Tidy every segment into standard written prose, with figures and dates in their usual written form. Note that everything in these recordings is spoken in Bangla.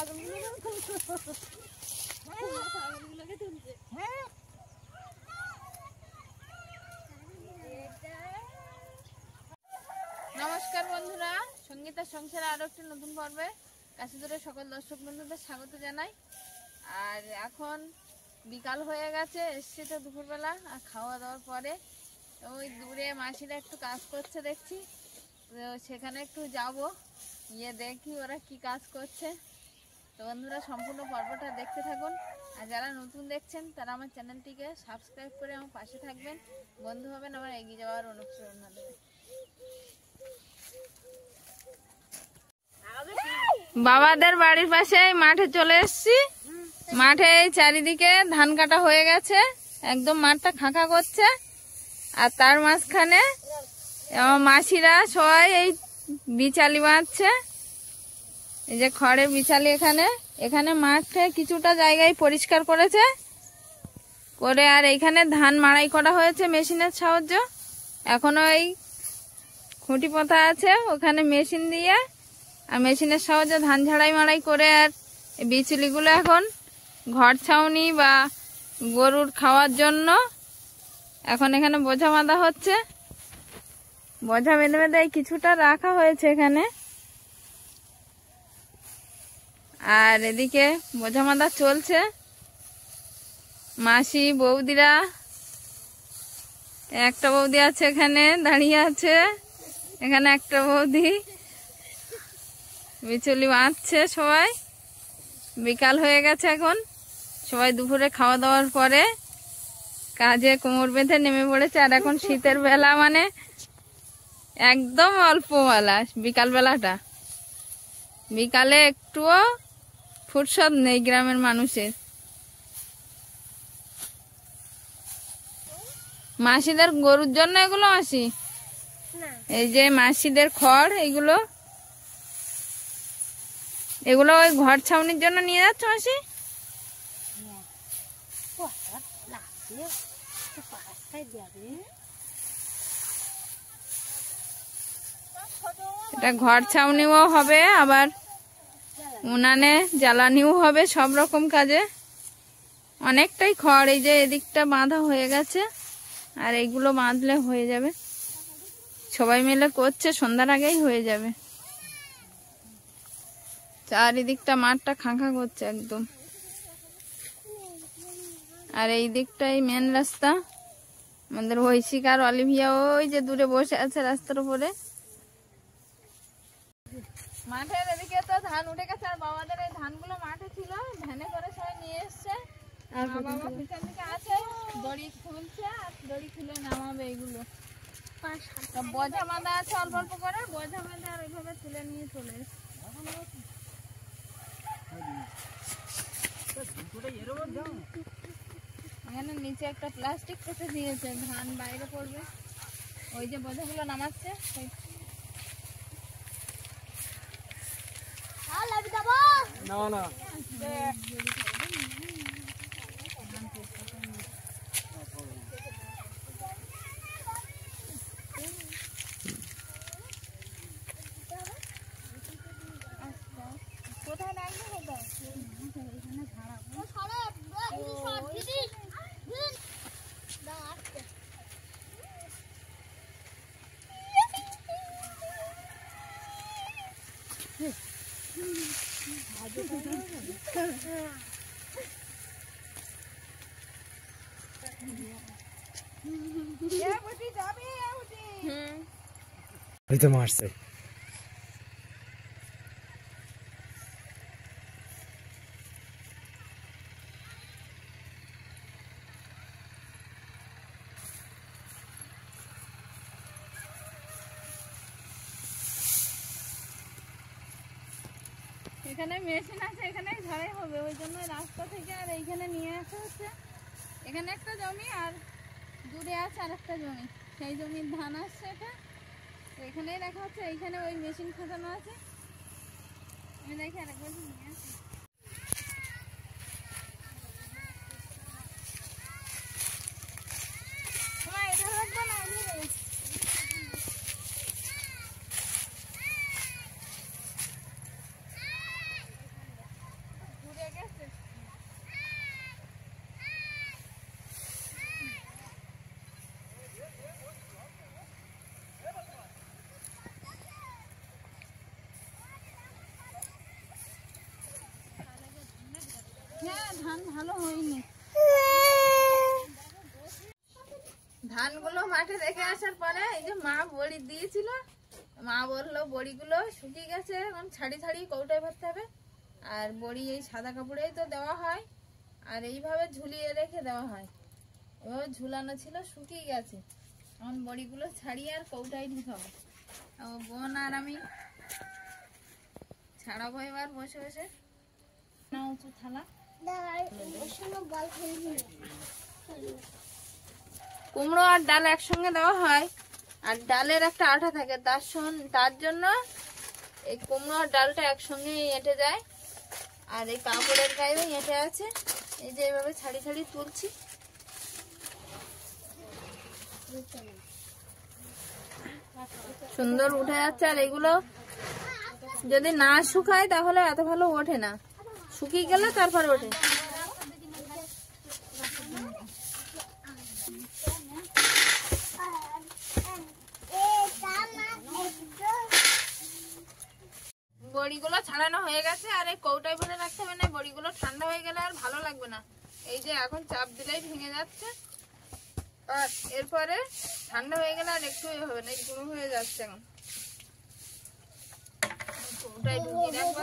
নমস্কার বন্ধুরা, সঙ্গীতার সংসারে আরো একটি নতুন পর্বে কাশীদূরে সকল দর্শক বন্ধুদের স্বাগত জানাই। আর এখন বিকাল হয়ে গেছে, এসছি তো দুপুরবেলা। আর খাওয়া দাওয়ার পরে ওই দূরে মাসিরা একটু কাজ করছে দেখছি, সেখানে একটু যাব, গিয়ে দেখি ওরা কি কাজ করছে। তো বন্ধুরা সম্পূর্ণ পর্বটা দেখতে থাকুন। আর যারা নতুন দেখছেন তারা আমার চ্যানেলটিকে সাবস্ক্রাইব করে আমার পাশে থাকবেন, বন্ধু হবেন, আমার এগিয়ে যাওয়ার অনুপ্রেরণা দেবেন। বাবাদের বাড়ির পাশে মাঠে চলে এসেছি। মাঠে চারিদিকে ধান কাটা হয়ে গেছে, একদম মাঠটা ফাঁকা করছে। আর তার মাঝখানে মাসিরা সবাই এই বিচালি বাঁধছে, এই যে খড়ের বিচালি। এখানে মাঠে কিছুটা জায়গায় পরিষ্কার করেছে করে, আর এইখানে ধান মাড়াই করা হয়েছে মেশিনের সাহায্য। এখনো এই খুঁটি পোঁতা আছে, ওখানে মেশিন দিয়ে আর মেশিনের সাহায্যে ধান ঝাড়াই মাড়াই করে, আর বিচুলিগুলো এখন ঘর ছাউনি বা গরুর খাওয়ার জন্য এখন এখানে বোঝা বাঁধা হচ্ছে। বোঝা বেঁধে বেঁধে কিছুটা রাখা হয়েছে এখানে। আর এদিকে বোঝা বাঁধা চলছে। মাসি বৌদিরা, একটা বৌদি আছে এখানে দাঁড়িয়ে আছে, এখানে একটা বৌদি বিচুলি বাঁধছে। সবাই বিকাল হয়ে গেছে, এখন সবাই দুপুরে খাওয়া দাওয়ার পরে কাজে কোমর বেঁধে নেমে পড়েছে। আর এখন শীতের বেলা, মানে একদম অল্প বেলা, বিকাল বেলাটা। বিকালে একটুও ফুরসত নেই গ্রামের মানুষের। মাসিদের গরুর জন্য এগুলো মাসি, এই যে মাসিদের খড়, এগুলো ওই ঘর ছাউনির জন্য নিয়ে যাচ্ছ মাসি? এটা ঘর ছাউনিও হবে, আবার উনানে জ্বালানিও হবে, সব রকম কাজে অনেকটাই খড়। এই যে এদিকটা বাঁধা হয়ে গেছে, আর এইগুলো বাঁধলে হয়ে যাবে। সবাই মিলে করছে, সন্ধ্যার আগেই হয়ে যাবে। চারিদিকটা মাঠটা খাঁখা করছে একদম। আর এই দিকটাই মেন রাস্তা। আমাদের ঐশিক আর অলিভিয়া ওই যে দূরে বসে আছে রাস্তার উপরে। মাঠের এদিকে তো ধান উঠে গেছে, আর বাবাদের এই ধানগুলো মাঠে ছিল, ভ্যানে করে সবাই নিয়ে এসছে। বাবা পিছন দিকে আছে, দড়ি খুলছে, আর দড়ি খুলে নামাবে এইগুলো। বোঝা বাঁধা আছে অল্প অল্প করে, বোঝা বাঁধা আর ওইভাবে তুলে নিয়ে চলে এসছে। এখানে নিচে একটা প্লাস্টিক কেটে দিয়েছে, ধান বাইরে পড়বে। ওই যে বোঝাগুলো নামাচ্ছে, না কোথায় রাখবে কোথায়? এখানে ছাড়াবো। মারছে এখানে মেশিন আছে, এখানে ঝাড়াই হবে, ওই জন্য রাস্তা থেকে আর এইখানে নিয়ে আসা হচ্ছে। এখানে একটা জমি, আর দূরে আছে আর একটা জমি, সেই জমির ধান আসছে। এটা এখানেই রাখা হচ্ছে, এইখানে ওই মেশিন খাটানো আছে। আমি দেখি আরেকবার নিয়ে আসি। এটা রাখবো না, ধান ভালো হয়নি। ধানগুলো মাঠে রেখে আসার পরে এই যে মা বড়ি দিয়েছিল, মা বললো বড়িগুলো শুকিয়ে গেছে, এখন ছাড়ি ছাড়ি কৌটায় ভরতে হবে। আর বড়ি এই সাদা কাপড়েই তো দেওয়া হয়, আর এইভাবে ঝুলিয়ে রেখে দেওয়া হয়। এভাবে ঝুলানো ছিল, শুকিয়ে গেছে। এখন বড়িগুলো ছাড়িয়ে আর কৌটায় ঢুকাবো। বোন আর আমি ছাড়াবো এবার বসে বসে। না উঁচু থালা। কুমড়ো আর ডাল একসঙ্গে দেওয়া হয়, আর ডালের একটা আঠা থাকে, তার জন্য এই কুমড়ো আর ডালটা একসঙ্গে এঁটে যায়। আর এই কাপড়ের গায়েও এঁটে আছে। এই যে এইভাবে ছাড়ি ছাড়ি তুলছি। সুন্দর উঠে যাচ্ছে। আর এগুলো যদি না শুকায় তাহলে এত ভালো ওঠে না, শুকিয়ে গেলে তারপর ওঠে। বড়িগুলো ছাড়ানো হয়ে গেছে, আর এই কৌটায় ভরে রাখতে হবে না, বড়িগুলো ঠান্ডা হয়ে গেলে আর ভালো লাগবে না। এই যে এখন চাপ দিলেই ভেঙে যাচ্ছে, আর এরপরে ঠান্ডা হয়ে গেলে আর একটু হবে না, গুঁড়ো হয়ে যাচ্ছে। এখন কৌটায় ঢুকিয়ে রাখবো।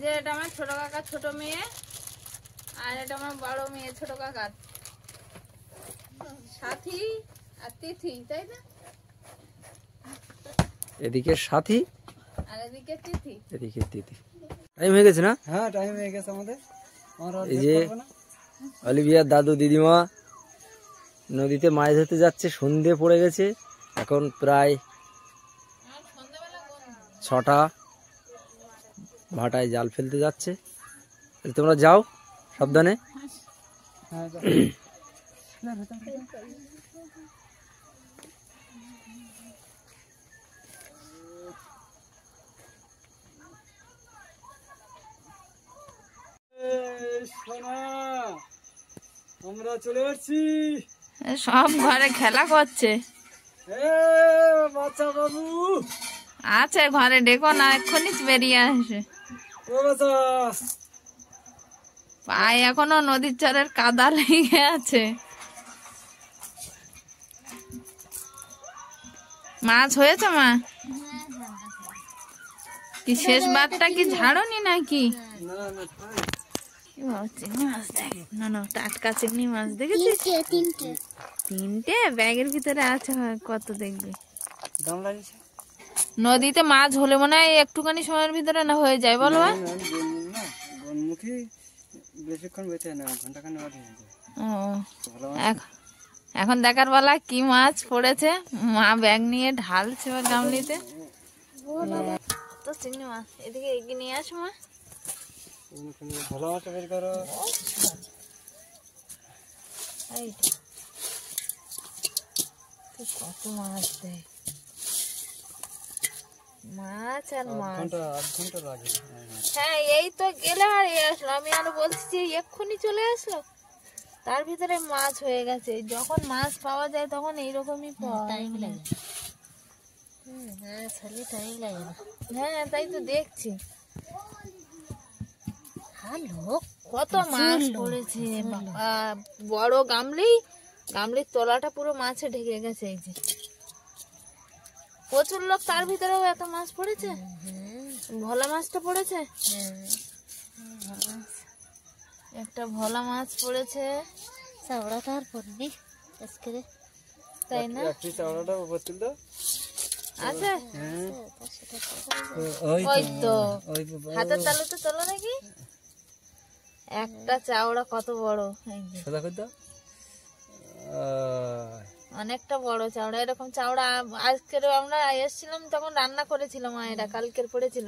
যে এটা আমার ছোট কাকার ছোট মেয়ে, আর এটা আমার বড় মেয়ে ছোট কাকার সাথী আর তিথি, তাই না? এদিকে সাথী আর এদিকে তিথি। এদিকে দিদি। টাইম হয়ে গেছে না? হ্যাঁ, টাইম হয়ে গেছে আমাদের। এই যে অলিভিয়ার দাদু দিদিমা নদীতে মাছ ধরতে যাচ্ছে, সন্ধে পড়ে গেছে, এখন প্রায় 6টা। ভাটায় জাল ফেলতে যাচ্ছে। তোমরা যাও সাবধানে। আমরা চলে আসছি। সব ঘরে খেলা করছে। বাচ্চা বাবু আছে ঘরে, ডেকো না, এক্ষুনি বেরিয়ে আসে। পায়ে এখনো নদীর চরের কাদা লেগে আছে। মাছ হয়েছে মা? কি শেষ বারটা কি ঝাড়নি নাকি? চিংড়ি মাছ দেখ, না না টাটকা চিংড়ি মাছ দেখেছিস? তিনটে ব্যাগের ভিতরে আছে, কত দেখবি। নদীতে মাছ হলে মনে হয় একটুখানি সময়ের ভিতরে না হয়ে যায়, বলো? এখন দেখার বেলা কি মাছ পড়েছে, মা ব্যাগ নিয়ে ঢালছে গামলিতে। তো চিংড়ি মাছ এদিকে এগিয়ে নিয়ে আসো মা। ভালো মাছ বের করো। কত মাছ দেয়, মাছ আর মাছ। 8 ঘন্টা লাগে। হ্যাঁ, এই তো গেলে আর আসলো। আমি আরো বলছি এক্ষুনি চলে আসলো, তার ভিতরে মাছ হয়ে গেছে। যখন মাছ পাওয়া যায় তখন এইরকমই টাইম লাগে। হ্যাঁ, তাই তো দেখছি। কত মাছ পড়েছে, বড় গামলির তলাটা পুরো মাছে ঢেকে গেছে। এই যে প্রচুর লোক, তার ভিতরেও এত মাছ পড়েছে। ভোলা মাছটা পড়েছে, একটা ভোলা মাছ পড়েছে। তাই না? আছে ওই তো হাতের তালুতে তোলো নাকি। একটা চাওড়া কত বড়, অনেকটা বড় চাওড়া। এরকম চাওড়া আজকের আমরা এসেছিলাম তখন রান্না করেছিলাম মায়েরা, কালকের পড়েছিল।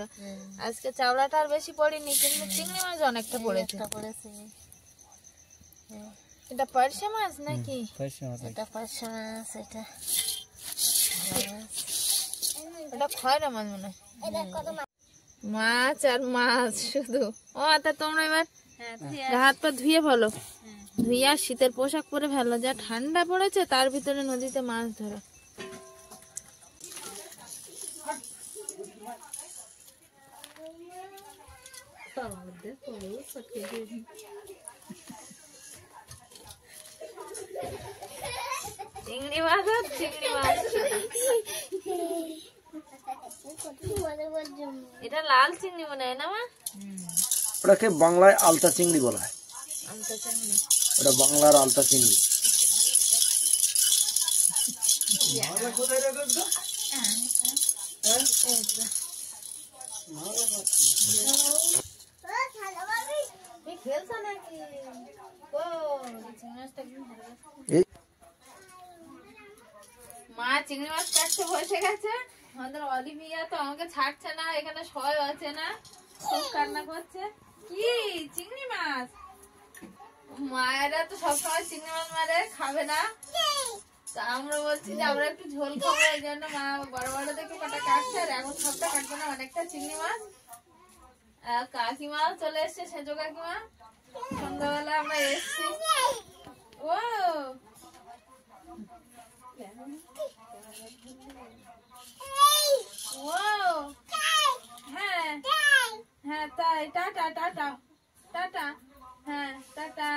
আজকে চাওড়াটা আর বেশি পড়েনি, কিন্তু চিংড়ি মাছ অনেকটা পড়েছে। এটা পার্শে মাছ নাকি? পার্শে মাছ। এটা পার্শে মাছ, এটা এটা খয়রা মাছ মনে হয়। মাছ আর মাছ শুধু। ও তা তোমরা এবার গা হাত পা ধুয়ে ফেলো, ধুয়ে আর শীতের পোশাক পরে ফেলো, যা ঠান্ডা পড়েছে তার ভিতরে নদীতে মাছ ধরো। চিংড়ি মাছ আর চিংড়ি মাছ, এটা লাল চিংড়ি মনে হয় না মা? ওটাকে বাংলায় আলতা চিংড়ি বলা হয়। আমটা চিংড়ি, ওটা বাংলার আলতা চিংড়ি। খেলছো নাকি? এই মা চিংড়ি মাছ কাটতে বসে গেছে, আমাদের অলিভিয়া তো আমাকে ছাড়ছে না, এখানে সবাই আছে না, খুব কান্না করছে। কি চিংড়ি মাছ? মায়েরা তো সবসময় চিংড়ি মাছ মারে, খাবে না, তা আমরা বলছি যে আমরা একটু ঝোল খাবো, এই জন্য মা বড় বড় দেখে কটা কাটছে, আর এখন সবটা কাটবে না, অনেকটা চিংড়ি মাছ। আর কাকিমাও চলে এসছে, সেজো কাকিমা, সন্ধ্যাবেলা আমরা এসছি। ও ও হ্যাঁ হ্যাঁ, তাই, টাটা টাটা টাটা, হ্যাঁ টাটা।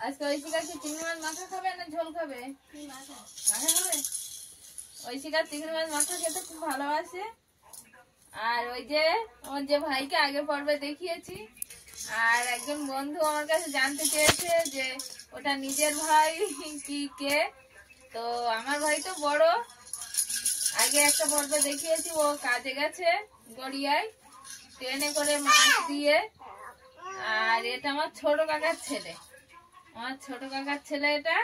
আজকে ঐশিকা কি চিংড়ি মাছ মাখা খাবে না ঝোল খাবে? মাখা খাবে। ঐশিকা চিংড়ি মাছ মাখা খেতে খুব ভালোবাসে। আর ওই যে আমার যে ভাইকে আগের পর্বে দেখিয়েছি, আর একজন বন্ধু আমার কাছে জানতে চেয়েছে যে ওটা নিজের ভাই কি কে, তো আমার ভাই তো বড়, আগে একটা পর্বে দেখিয়েছি, ও কাজে গেছে গড়িয়ায় ট্রেনে করে মাছ দিয়ে। আর এটা আমার ছোট কাকার ছেলে, আমার ছোট কাকার ছেলে, এটা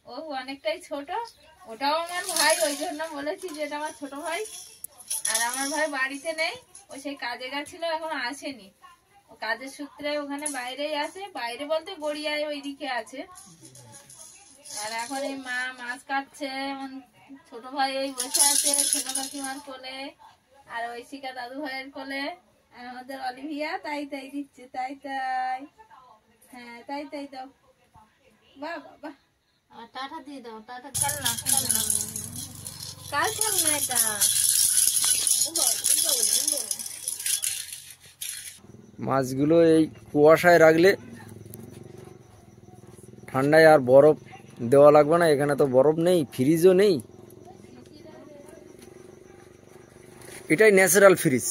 ও অনেকটাই ছোট, ওটাও আমার ভাই, ওই জন্য বলেছি যে এটা আমার ছোট ভাই। আর আমার ভাই বাড়িতে নেই, ও সেই কাজে গেছিল, এখন আসেনি, ও কাজের সূত্রে ওখানে বাইরেই আছে, বাইরে বলতে গড়িয়ায় ওইদিকে আছে। আর এখন এই মা মাছ কাটছে, ছোট ভাই এই বসে আছে ছোট কাকিমার কোলে, আর ঐশিকা দাদু ভাইয়ের কোলে, আর আমাদের অলিভিয়া তাই তাই দিচ্ছে, তাই তাই, হ্যাঁ তাই তাই দাও, বাহ বাহ, টাটা দিয়ে দাও, টাটা। কাল না কাল না কাল থাক না, এটা মাছগুলো এই কুয়াশায় রাখলে ঠান্ডায় আর বরফ দেওয়া লাগবে না, এখানে তো বরফ নেই, ফ্রিজও নেই, এটাই ন্যাচারাল ফ্রিজ।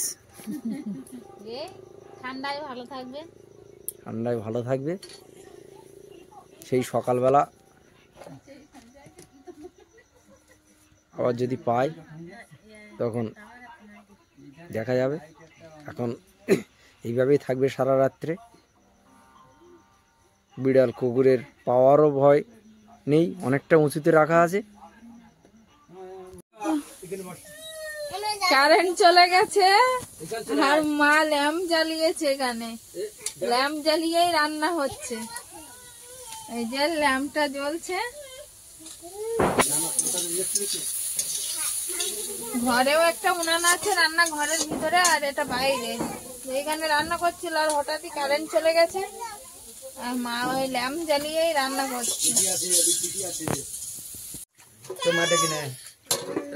ঠান্ডায় ভালো থাকবে, ঠান্ডায় ভালো থাকবে। সেই সকালবেলা আবার যদি পাই তখন দেখা যাবে। এখন এইভাবেই থাকবে সারা রাত্রে। বিড়াল কুকুরের পাওয়ারও ভয় নেই, অনেকটা উঁচুতে রাখা আছে। কারেন্ট চলে গেছে, আর মা ল্যাম্প জ্বালিয়েছে, এখানে ল্যাম্প জ্বালিয়েই রান্না হচ্ছে, এই যে ল্যাম্পটা জ্বলছে। ঘরেও একটা উনান আছে, রান্না ঘরের ভিতরে, আর এটা বাইরে, এখানে রান্না করছিল, আর হঠাৎই কারেন্ট চলে গেছে, আর মা ওই ল্যাম্প জ্বালিয়েই রান্না করছে।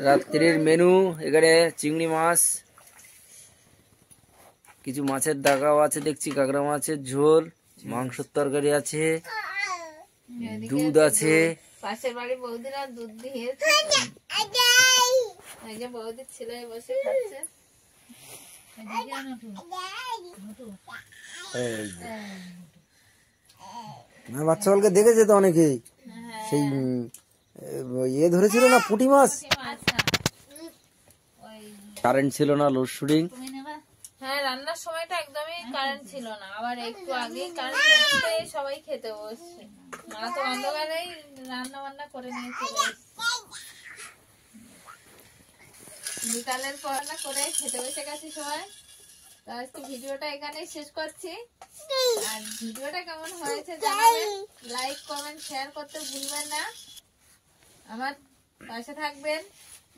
রাত্রির মেনু এখানে চিংড়ি মাছ, কিছু মাছের দাগাও আছে দেখছি, কাঁকড়া মাছের ঝোল, মাংসের তরকারি আছে, দুধ আছে। পাশের বাড়ি বৌদিরা দুধ দিয়েছে, এই যে বৌদির ছেলে বসে খাচ্ছে। বাচ্চাগুলোকে দেখেছে তো অনেকেই, সেই ইয়ে ধরেছিল না পুঁটি মাছ। কারেন্ট ছিল না, লোডশেডিং। হ্যাঁ, রান্নার সময়টা একদমই কারেন্ট ছিল না, আবার একটু আগেই কারেন্ট সবাই খেতে বসছে, মা তো অন্ধকারেই রান্না বান্না করে নিয়ে চলে এসছে, বিকালের পড়াটা করে খেতে বসে গেছি সবাই। তো আজকে ভিডিওটা এখানেই শেষ করছি। আর ভিডিওটা কেমন হয়েছে জানাবেন, লাইক কমেন্ট শেয়ার করতে ভুলবেন না। আমার পাশে থাকবেন,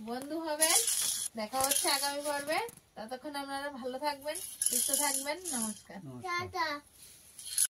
বন্ধু হবেন। দেখা হচ্ছে আগামী পর্বে। ততক্ষণ আপনারা ভালো থাকবেন, সুস্থ থাকবেন। নমস্কার।